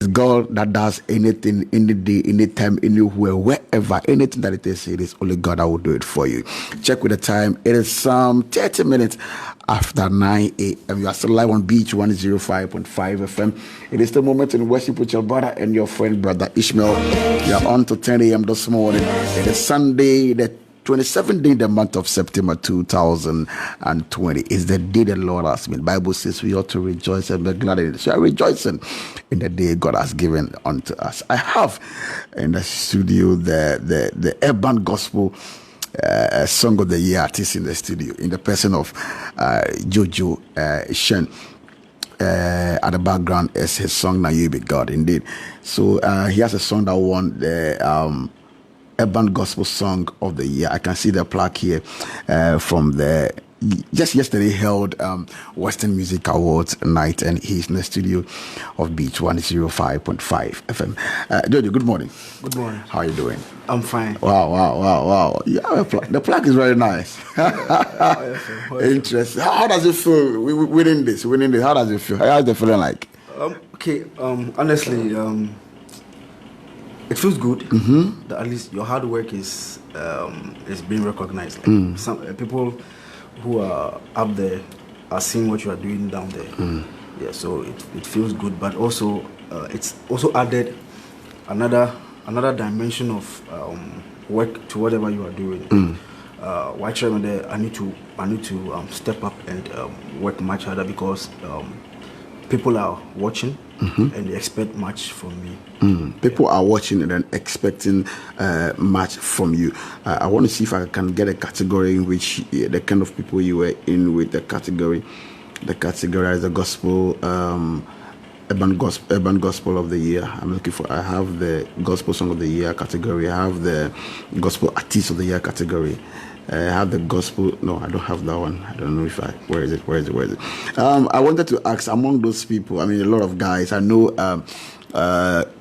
God that does anything, any day, anytime, anywhere, wherever, anything that it is only God that will do it for you. Check with the time. It is some 30 minutes after 9 a.m. You are still live on Beach 105.5 FM. It is the moment in worship with your brother and your friend, Brother Ishmael. You are on to 10 a.m. this morning. It is Sunday, the 27th day in the month of September 2020 is the day the Lord has made. Bible says we ought to rejoice and be glad in it. So I'm rejoicing in the day God has given unto us. I have in the studio the urban gospel song of the year artist in the studio, in the person of Joojo Eshun. At the background is his song "Now You Be God." Indeed, so he has a song that won the Urban Gospel Song of the Year. I can see the plaque here from the just yesterday held Western Music Awards night, and he's in the studio of Beach 105.5 FM. Joojo, good morning. Good morning. How are you doing? I'm fine. Wow. Yeah, the plaque is very nice. Interesting. How does it feel winning this? How does it feel? How's the feeling like? Honestly, it feels good that at least your hard work is being recognized. Like some people who are up there are seeing what you are doing down there. Yeah, so it feels good, but also it's also added another dimension of work to whatever you are doing. While I'm there, I need to step up and work much harder because people are watching and they expect much from me. People are watching and expecting much from you. I want to see if I can get a category in which the kind of people you were in with the category is the gospel, urban gospel of the year. I have the gospel song of the year category. I have the gospel artist of the year category. I have the gospel. No, I don't have that one. I don't know if where is it? I wanted to ask, among those people, I mean, a lot of guys. I know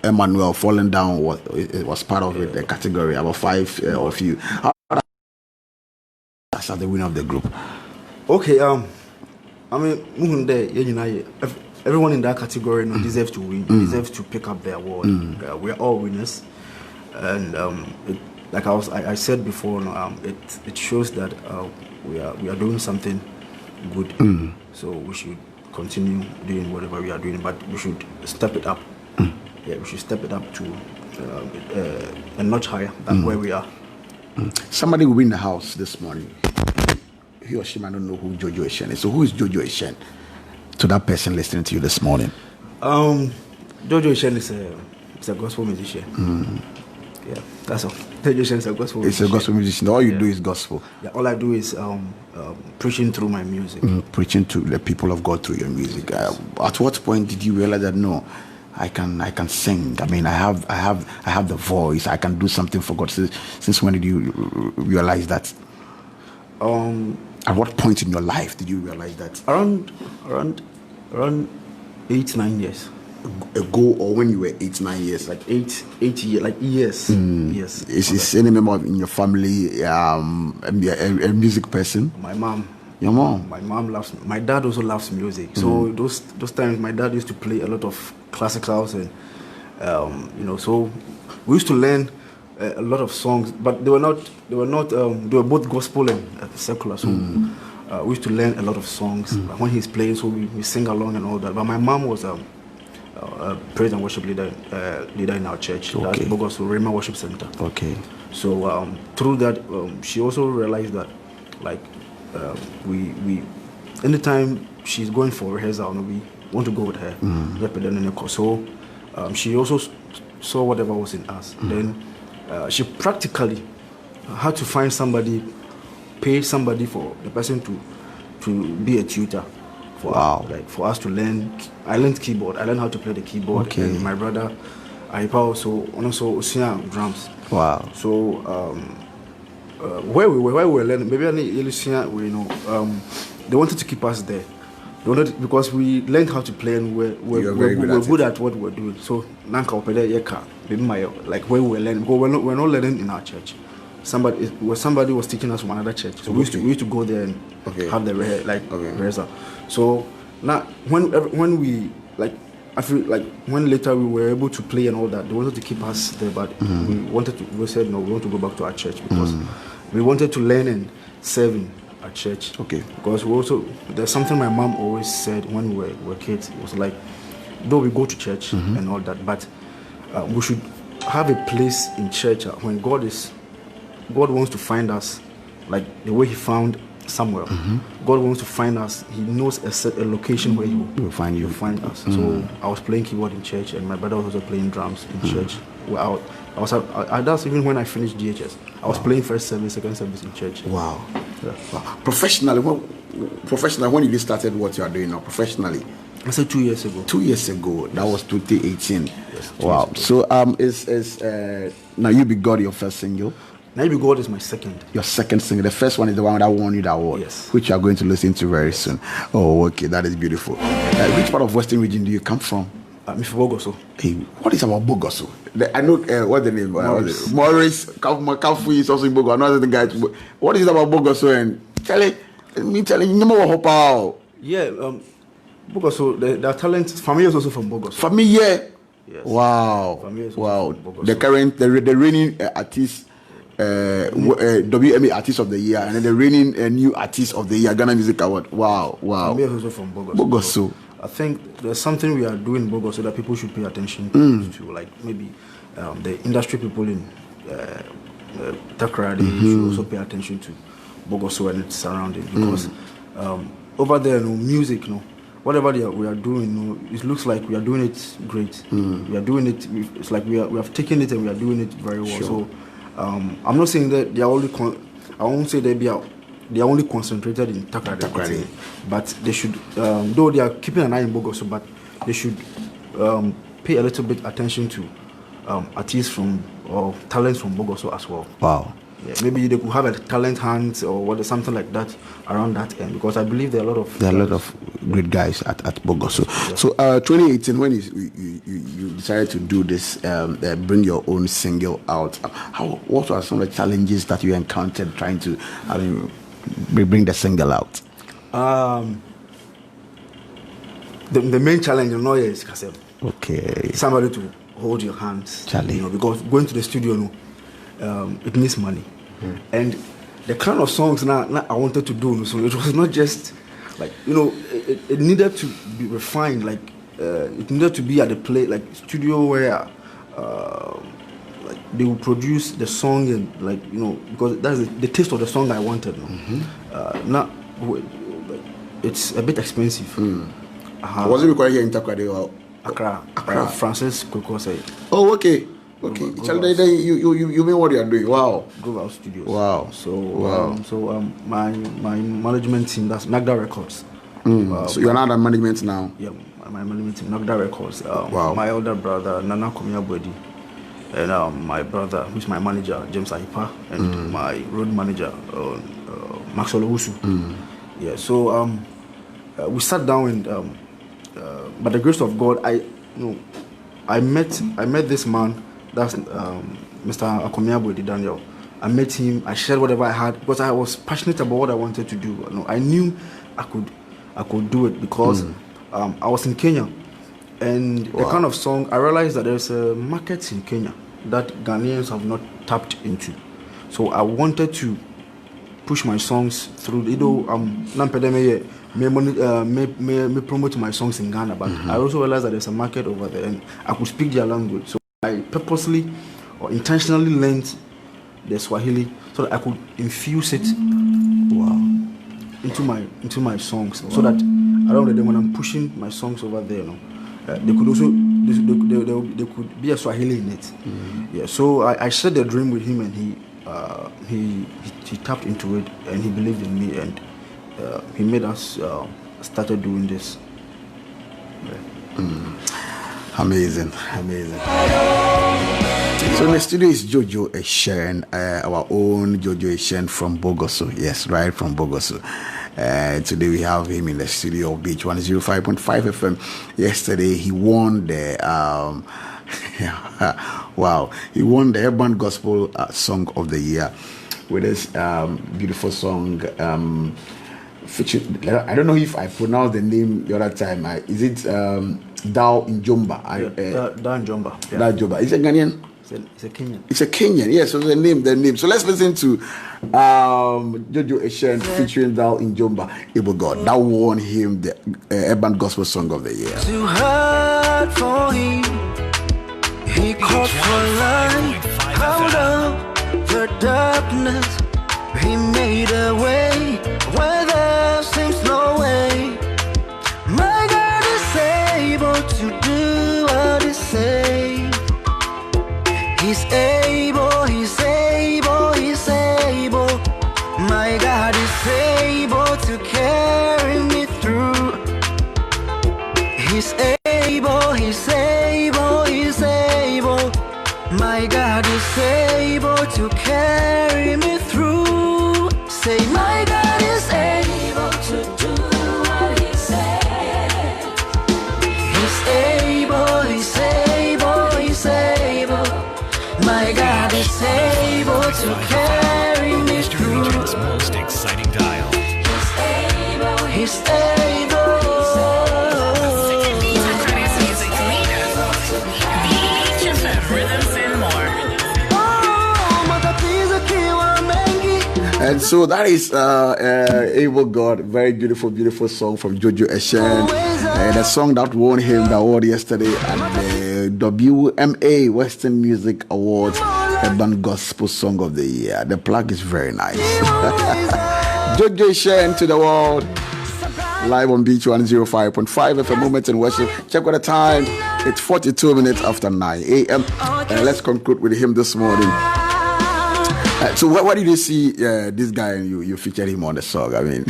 Emmanuel Falling Down was part of it, the category. About 5 of you. That's the winner of the group. Okay. I mean, everyone in that category deserves to win. Deserves to pick up the award. We are all winners, and like I said before, it shows that we are doing something good. So we should continue doing whatever we are doing, but we should step it up. Yeah, we should step it up to a notch higher than where we are. Somebody will win the house this morning. He or she might not know who Joojo Eshun is. So who is Joojo Eshun to that person listening to you this morning? Joojo Eshun is a gospel musician. Yeah, that's all. Joojo Eshun is a gospel musician. It's a gospel musician. All you do is gospel. Yeah, all I do is preaching through my music. Preaching to the people of God through your music. At what point did you realize that no, I can sing? I mean, I have the voice. I can do something for God. Since when did you realize that? At what point in your life did you realize that? Around 8-9 years ago, or when you were 8-9 years, like 8 years, like years. Yes. Is any member in your family a music person? My mom. Your mom? My mom loves. My dad also loves music. So those times, my dad used to play a lot of classicals, and so we used to learn a lot of songs, but they were both gospel and secular. So we used to learn a lot of songs when he's playing. So we sing along and all that. But my mom was a praise and worship leader in our church. Okay. That's Bogos Rema Worship Center. Okay. So through that, she also realized that, like, we anytime she's going for rehearsal, we want to go with her. So she also saw whatever was in us. Then she practically had to find somebody, pay somebody for the person to be a tutor for us, like for us to learn. I learned keyboard. I learned how to play the keyboard. Okay. And my brother, I also drums. Wow. So where we were learning, maybe they wanted to keep us there. They wanted, because we learned how to play and we're good at what we're doing. So like where we were learning, because we're not learning in our church. Somebody was teaching us from another church. So we used to go there and have the rehearsal. So now when we, like, I feel like when later we were able to play and all that, they wanted to keep us there, but we said no, we want to go back to our church because we wanted to learn and serve in our church. Okay. Because there's something my mom always said when we were kids. It was like, though we go to church and all that, but we should have a place in church when God wants to find us, like the way He found Samuel. God wants to find us. He knows a location where He will find you, find us. So I was playing keyboard in church, and my brother was also playing drums in church. Well, that's even when I finished DHS. I was playing first service, second service in church. Wow. Wow. Professionally, when you started what you are doing now, professionally? I said 2 years ago. 2 years ago. That was 2018. Yes, wow. So is Now You Be God your first single? Now You Be God is my second. Your second single. The first one is the one that won you the award. Yes. Which you are going to listen to very soon. Oh, okay. That is beautiful. Which part of Western region do you come from? Bogoso. Hey, what is about Bogoso? I know what's the name? Morris Kafu is also in Bogoso. Another guy. What is it about Bogoso? And telling you more how? Yeah. Bogoso. The talent. Family is also from Bogoso. Family. Yes. Wow. The reigning artist. WMA Artist of the Year, and then the reigning new Artist of the Year, Ghana Music Award. Wow. Family is also from Bogoso. Bogoso. I think there's something we are doing in Bogoso that people should pay attention to, like maybe the industry people in Takoradi should also pay attention to Bogoso and its surroundings, because over there, music, whatever we are doing, it looks like we are doing it great. We are doing it. It's like we have taken it and we are doing it very well. Sure. So I'm not saying that they are only. I won't say they are only concentrated in Takoradi, but they should, though they are keeping an eye in Bogoso, but they should pay a little bit attention to artists or talents from Bogoso as well. Wow. Yeah, maybe they could have a talent hunt or something like that around that end, because I believe there are a lot of great guys at Bogoso. Yeah. So 2018, when you decided to do this, bring your own single out, what are some of the challenges that you encountered trying to bring the single out? The main challenge is cassette. Okay. Somebody to hold your hands, Charlie. Because going to the studio, it needs money. And the kind of songs now I wanted to do, so it was not just like, it needed to be refined, like it needed to be at the play, like studio where like they will produce the song and because that's the taste of the song I wanted. Now it's a bit expensive. Was it required here in Takoradi or Accra? Francis Koko said. Oh, okay. Okay, you mean what you are doing? Wow. Global Studios. Wow. So my management team, that's Nagda Records. So you're not at management now? Yeah, my management team, Nagda Records. Wow. My elder brother Nana Komiabwedi, and my brother, who's my manager, James Aipa, and my road manager, Maxwell Owusu. Yeah. So we sat down and by the grace of God, I met this man. That's Mr. Akomiabwedi Daniel. I met him. I shared whatever I had because I was passionate about what I wanted to do. I knew I could do it because I was in Kenya, and the kind of song I realized that there's a market in Kenya that Ghanaians have not tapped into. So I wanted to push my songs through. Me promote my songs in Ghana, but I also realized that there's a market over there, and I could speak their language. So I purposely or intentionally learned the Swahili so that I could infuse it into my songs, so that around the day when I'm pushing my songs over there, they could also there could be a Swahili in it. Yeah. So I shared the dream with him, and he tapped into it, and he believed in me, and he made us started doing this. Amazing. So in the studio is Joojo Eshun, our own Joojo Eshun from Bogoso. Yes, right from Bogoso. Today we have him in the studio of Beach 105.5 FM. Yesterday he won the he won the Urban Gospel Song of the Year with this beautiful song. Featured, I don't know if I pronounced the name the other time. Is it Thou in Jumba. Thou in Jumba. Yeah. Thou Jumba. Is it Ghanaian? It's a Kenyan. It's a Kenyan, yes. So the name. So let's listen to Joojo Eshun featuring Thou in Jumba, Able God. That won him the Urban Gospel Song of the Year. Too hard for him. He called for light out of the darkness. He made a way where there seems no way. My God is able to do what He says. He's able, He's able, He's able. My God is able to carry me through. He's able, He's able, He's able. My God is able to carry me through. Say, my God is able to do what He said. He's able, He's able, He's able. My God is able to carry me through. Region's most exciting dial. He's able, He's able. Takoradi's music leader. Beseech rhythms and more. And so that is Able God, very beautiful song from Joojo Eshun. The song that won him the award yesterday at the WMA Western Music Awards, Urban Gospel Song of the Year. The plug is very nice. Joojo Eshun to the world. Live on Beach 105.5 FM Moment in Worship. Check what the time. It's 42 minutes after 9 a.m. Let's conclude with him this morning. So what did you see this guy and you featured him on the song? I mean,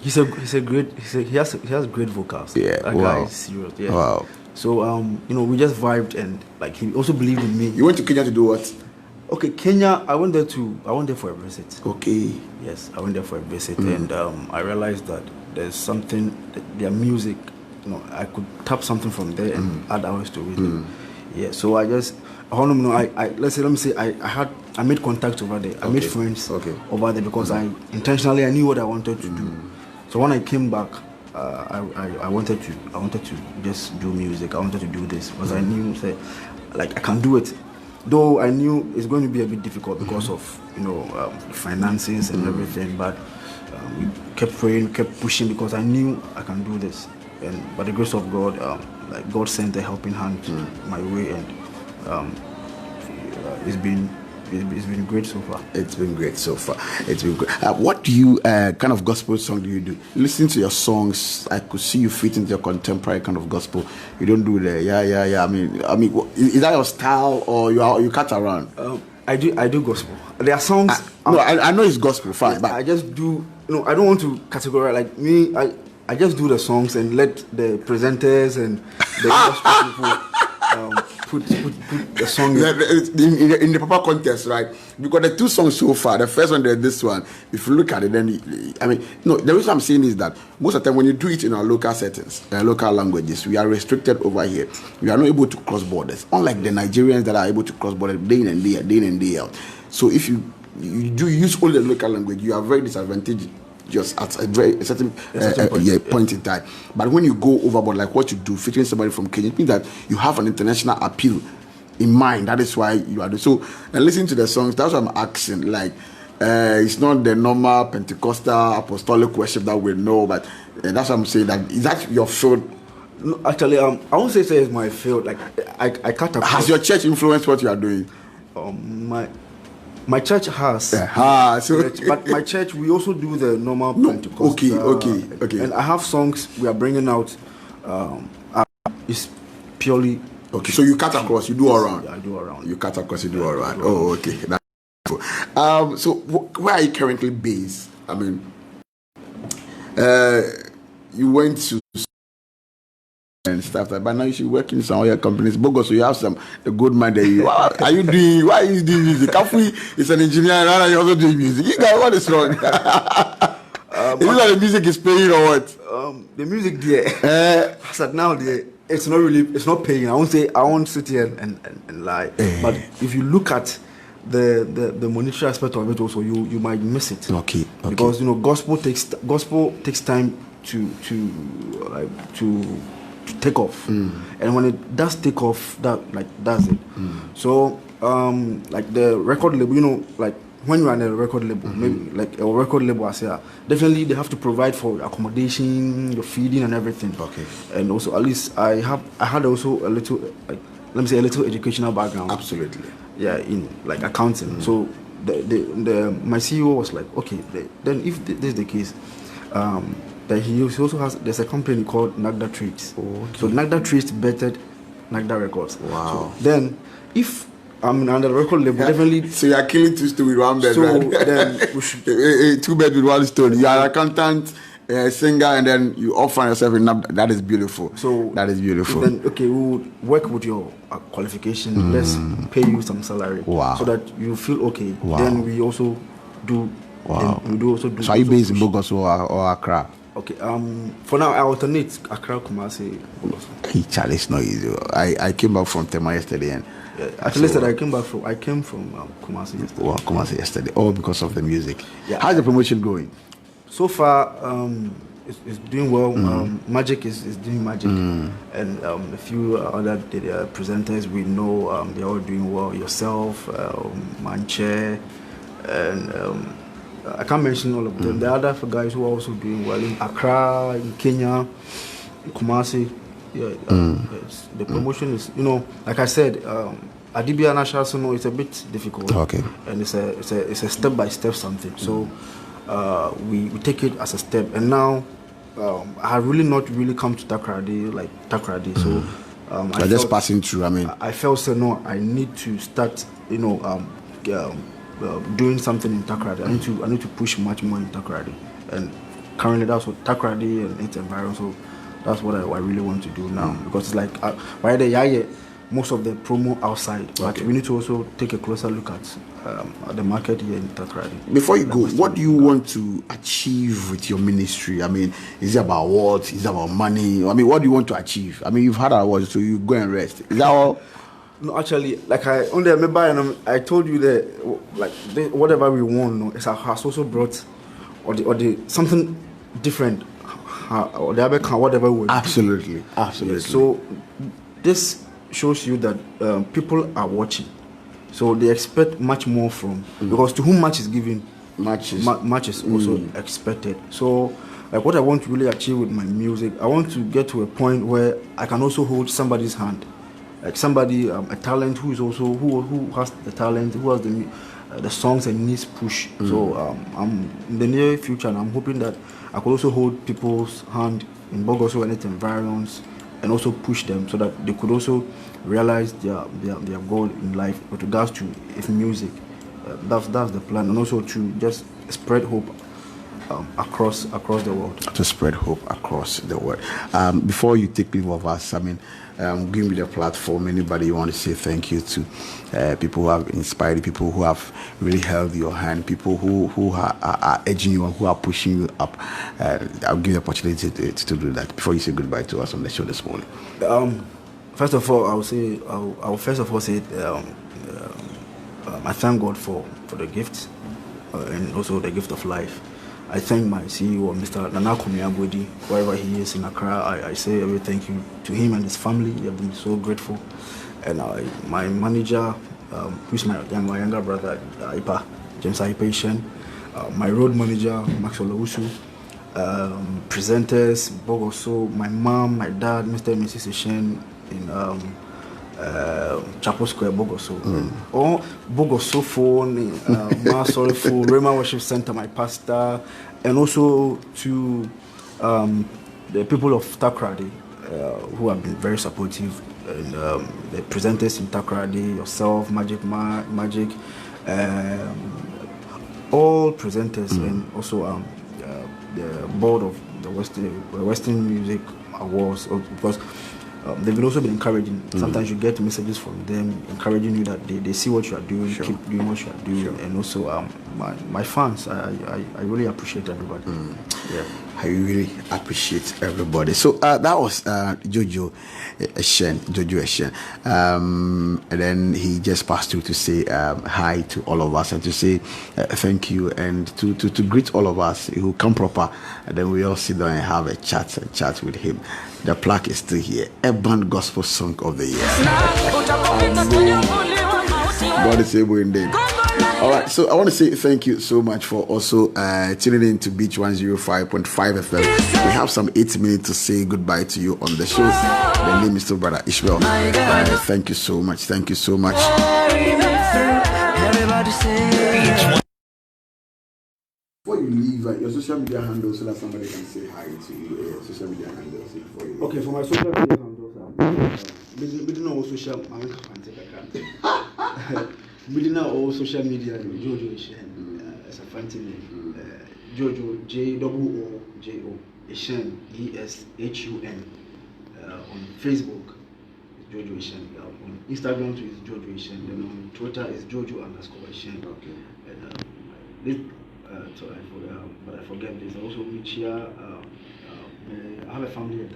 he has great vocals. Yeah, that wow. guy is serious. Yeah. Wow. So we just vibed, and like he also believed in me. You went to Kenya to do what? Okay, Kenya. I went there for a visit. Okay. Yes, I went there for a visit, and I realized that there's something their music. I could tap something from there and add hours to it. Yeah. So I just. Let me say I made contacts over there. I made friends over there because I knew what I wanted to do. So when I came back, I wanted to just do music. I wanted to do this because I knew I can do it. Though I knew it's going to be a bit difficult because of finances and everything. But we kept praying, kept pushing because I knew I can do this. And by the grace of God, God sent a helping hand my way, and it's been great so far. It's been great so far. It's been great. What do you kind of gospel song do you do? Listen to your songs. I could see you fit into your contemporary kind of gospel. You don't do the yeah. I mean, is that your style or you cut around? I do gospel. There are songs. I know it's gospel, fine, but I just do. I don't want to categorize like me. I just do the songs and let the presenters and the gospel people put the song in the proper context, right? Because the two songs so far, the first one, this one, if you look at it, then the reason I'm saying is that most of the time when you do it in our local settings, local languages, we are restricted over here. We are not able to cross borders, unlike the Nigerians that are able to cross borders day in and day out. So if you do use only the local language, you are very disadvantaged just at a certain point in time. But when you go overboard, like what you do, featuring somebody from Kenya, it means that you have an international appeal in mind. That is why you are doing. So, and listen to the songs. That's what I'm asking. Like, it's not the normal Pentecostal apostolic worship that we know, but that's what I'm saying. That is that your field? No, actually, I won't say it's my field. Like, I can't. Has your church influenced what you are doing? My church has, but my church we also do the normal Pentecost. Okay. And I have songs we are bringing out. It's purely okay. So you cut across, you do all around. Yeah, I do around. You cut across, you do all around. Oh, okay. That's cool. So where are you currently based? I mean, you went to and stuff like that, but now you should work in some other companies. Bogo, so you have the good man there. What are you doing? Why are you doing music? Kafu is an engineer and now you're also doing music. You guys, what is wrong? Is it that the music is paying or what? The music there. I said now it's not paying. I won't sit here and lie. But if you look at the monetary aspect of it also, you might miss it. Okay. Because gospel takes time to take off. And when it does take off, that's it. So like the record label, you know, like when you are in a record label, maybe like a record label, I say definitely they have to provide for accommodation, your feeding and everything. Okay. And also at least I had also a little, like, let me say, a little educational background. Absolutely. Yeah, in like accounting. So my CEO was like, okay, then if this is the case, that he also has, there's a company called Nagda Trades. Okay. So Nagda Trades bettered Nagda Records. Wow. So then if I'm under the record label, definitely. So you are killing two stones with one bird, So right? then we should, two birds with one stone. You are an accountant, a singer, and then you offer yourself in that is beautiful. So that is beautiful. Then okay, we would work with your qualification. Let's pay you some salary. Wow. So that you feel okay. Wow. Then we also do. Wow. We do also do. So are you also based in push. Bogos or Accra? Okay. For now I alternate Accra, Kumasi, Bogos. Hey, Charlie, it's not easy. I came back from Tema yesterday and. Yeah, actually, said I came from Kumasi yesterday. Well, Kumasi yesterday, all because of the music. Yeah. How's the promotion going? So far, it's doing well. Magic is doing magic, and a few other presenters we know they're all doing well. Yourself, Manche, and I can't mention all of them. The other guys who are also doing well in Accra, in Kenya, in Kumasi. Yeah, the promotion is, you know, like I said, Adibia National Sono is a bit difficult. Okay. And it's a step by step something. So we take it as a step. And now I have really not really come to Takoradi. So You're just passing through. I mean, I felt so no, I need to start, you know, doing something in Takoradi. I need to push much more in Takoradi. And currently that's what Takoradi and its environment. So that's what I really want to do now, because it's like right there, most of the promo outside, but we need to also take a closer look at the market here in Takoradi. before you go, what do you want to achieve with your ministry? I mean, is it about awards? Is it about money? I mean, what do you want to achieve? I mean, you've had awards, so you go and rest. Is that all? No, actually, like I only remember, and I told you that like whatever we want, no, it has also brought or the something different. Or the other can whatever we Absolutely. So this shows you that people are watching, so they expect much more from because to whom much is given, much is also expected. So like what I want to really achieve with my music, I want to get to a point where I can also hold somebody's hand, like somebody a talent who is also who has the talent, who has the songs and needs push. So I'm in the near future, and I'm hoping that I could also hold people's hand in Bogoso and its environs, and also push them so that they could also realize their goal in life with regards to music. That's the plan, and also to just spread hope across the world. To spread hope across the world. Before you take leave of us, I mean, give me the platform. Anybody you want to say thank you to? People who have inspired you, people who have really held your hand, people who are edging you and who are pushing you up. I'll give you the opportunity to do that before you say goodbye to us on the show this morning. First of all, I will first of all say I thank God for the gift and also the gift of life. I thank my CEO, Mr. Nanakomi Abodi, wherever he is in Accra. I say a thank you to him and his family. I have been so grateful. And my manager, who's my younger brother, Ipa, James Aipation, my road manager, Max Olawusu, presenters, Bogoso, my mom, my dad, Mr. and Mrs. Eshun in Chapel Square, Bogoso. Or Bogoso phone, Masol phone, Rema Worship Center, my pastor, and also to the people of Takoradi who have been very supportive, and the presenters in Takoradi, yourself, Magic, all presenters, and also the board of the Western Music Awards, because they've also been encouraging. Sometimes you get messages from them encouraging you that they see what you are doing, keep doing what you are doing, and also my fans. I really appreciate everybody. Yeah. I really appreciate everybody. So that was Joojo Eshun. And then he just passed through to say hi to all of us and to say thank you and to greet all of us who come proper. And then we all sit down and have a chat with him. The plaque is still here. Urban Gospel Song of the Year. God is able indeed. All right, so I want to say thank you so much for also tuning in to Beach 105.5 FM. We have some 8 minutes to say goodbye to you on the show. The name is still Brother Ishmael. Thank you so much. Thank you so much. Before you leave, your social media handles so that somebody can say hi to you. Social media handles for you. Okay, for my social media handles, we don't know social. Building all social media, Joojo Eshun, as a fancy name. Joojo, Joojo Eshun, Eshun. On Facebook, Joojo Eshun. On Instagram, is Joojo Eshun. Then on Twitter is Joojo_Eshun. Okay. So but I forget this. Also, which I have a family.